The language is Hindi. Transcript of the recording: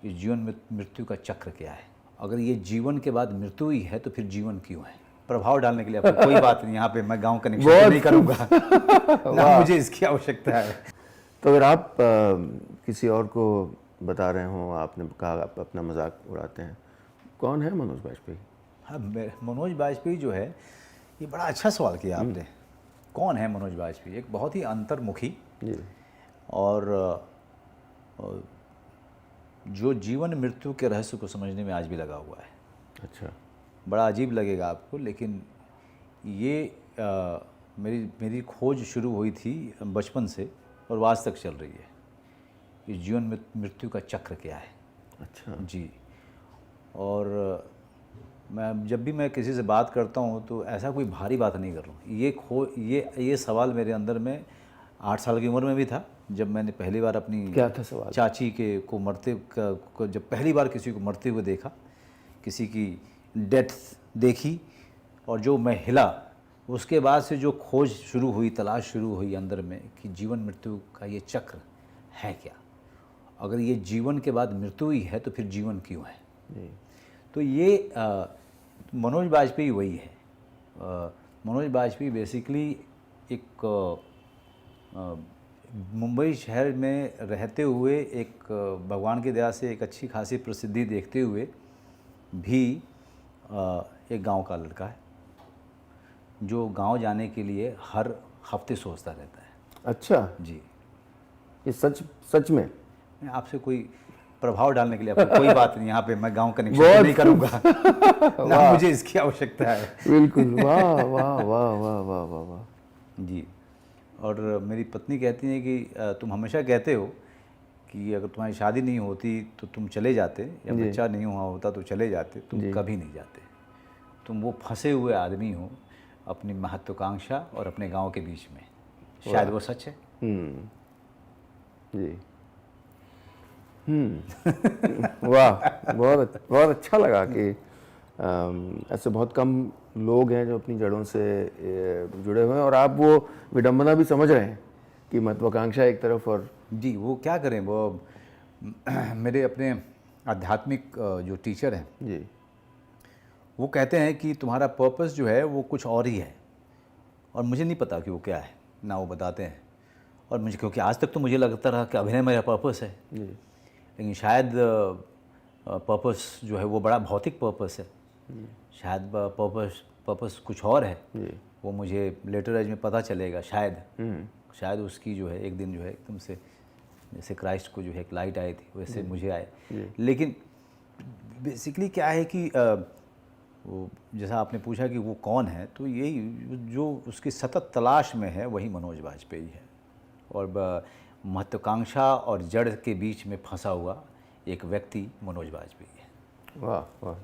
कि जीवन में मृत्यु का चक्र क्या है। अगर ये जीवन के बाद मृत्यु ही है तो फिर जीवन क्यों है। प्रभाव डालने के लिए आपको कोई बात नहीं, यहाँ पे मैं गांव कनेक्शन तो नहीं करूँगा ना मुझे इसकी आवश्यकता है। तो अगर आप किसी और को बता रहे हो, आपने कहा आप अपना मजाक उड़ाते हैं, कौन है मनोज बाजपेयी? हाँ, मनोज बाजपेयी जो है, ये बड़ा अच्छा सवाल किया आपने। कौन है मनोज बाजपेयी? एक बहुत ही अंतर्मुखी जी। और जो जीवन मृत्यु के रहस्य को समझने में आज भी लगा हुआ है। अच्छा। बड़ा अजीब लगेगा आपको, लेकिन ये मेरी खोज शुरू हुई थी बचपन से और आज तक चल रही है कि जीवन में मृत्यु का चक्र क्या है। अच्छा जी। और जब भी मैं किसी से बात करता हूँ तो ऐसा कोई भारी बात नहीं कर रहा हूँ। ये सवाल मेरे अंदर में 8 साल की उम्र में भी था, जब मैंने पहली बार अपनी क्या था सवाल? चाची को जब पहली बार किसी को मरते हुए देखा, किसी की डेथ देखी, और जो मैं हिला, उसके बाद से जो खोज शुरू हुई, तलाश शुरू हुई अंदर में कि जीवन मृत्यु का ये चक्र है क्या। अगर ये जीवन के बाद मृत्यु ही है तो फिर जीवन क्यों है। जी। तो ये मनोज बाजपेयी वही है। मनोज बाजपेयी बेसिकली एक मुंबई शहर में रहते हुए, एक भगवान की दया से एक अच्छी खासी प्रसिद्धि देखते हुए भी एक गांव का लड़का है, जो गांव जाने के लिए हर हफ्ते सोचता रहता है। अच्छा जी। ये सच में? मैं आपसे कोई प्रभाव डालने के लिए आपको कोई बात नहीं, यहाँ पे मैं गांव कनेक्शन तो नहीं करूँगा ना मुझे इसकी आवश्यकता है। बिल्कुल। वाह वाह वाह वाह वाह वाह वाह। जी। और मेरी पत्नी कहती है कि तुम हमेशा कहते हो कि अगर तुम्हारी शादी नहीं होती तो तुम चले जाते, या बच्चा नहीं हुआ होता तो चले जाते, तुम कभी नहीं जाते। तुम वो फंसे हुए आदमी हो अपनी महत्वाकांक्षा और अपने गांव के बीच में। शायद वो सच है। जी। वाह, बहुत अच्छा लगा कि ऐसे बहुत कम लोग हैं जो अपनी जड़ों से जुड़े हुए हैं, और आप वो विडंबना भी समझ रहे हैं कि महत्वाकांक्षा एक तरफ और। जी। वो क्या करें, वो मेरे अपने आध्यात्मिक जो टीचर हैं जी, वो कहते हैं कि तुम्हारा पर्पस जो है वो कुछ और ही है, और मुझे नहीं पता कि वो क्या है ना, वो बताते हैं। और मुझे, क्योंकि आज तक तो मुझे लगता रहा कि अभिनय मेरा पर्पस है, लेकिन शायद पर्पस जो है वो बड़ा भौतिक पर्पस है। शायद पर्पस कुछ और है। वो मुझे लेटर एज में पता चलेगा शायद उसकी जो है एक दिन जो है एकदम से, जैसे क्राइस्ट को जो है एक लाइट आई थी वैसे मुझे आए। लेकिन बेसिकली क्या है कि वो, जैसा आपने पूछा कि वो कौन है, तो यही जो उसकी सतत तलाश में है वही मनोज बाजपेयी है, और महत्वाकांक्षा और जड़ के बीच में फंसा हुआ एक व्यक्ति मनोज बाजपेयी है। वाह वाह।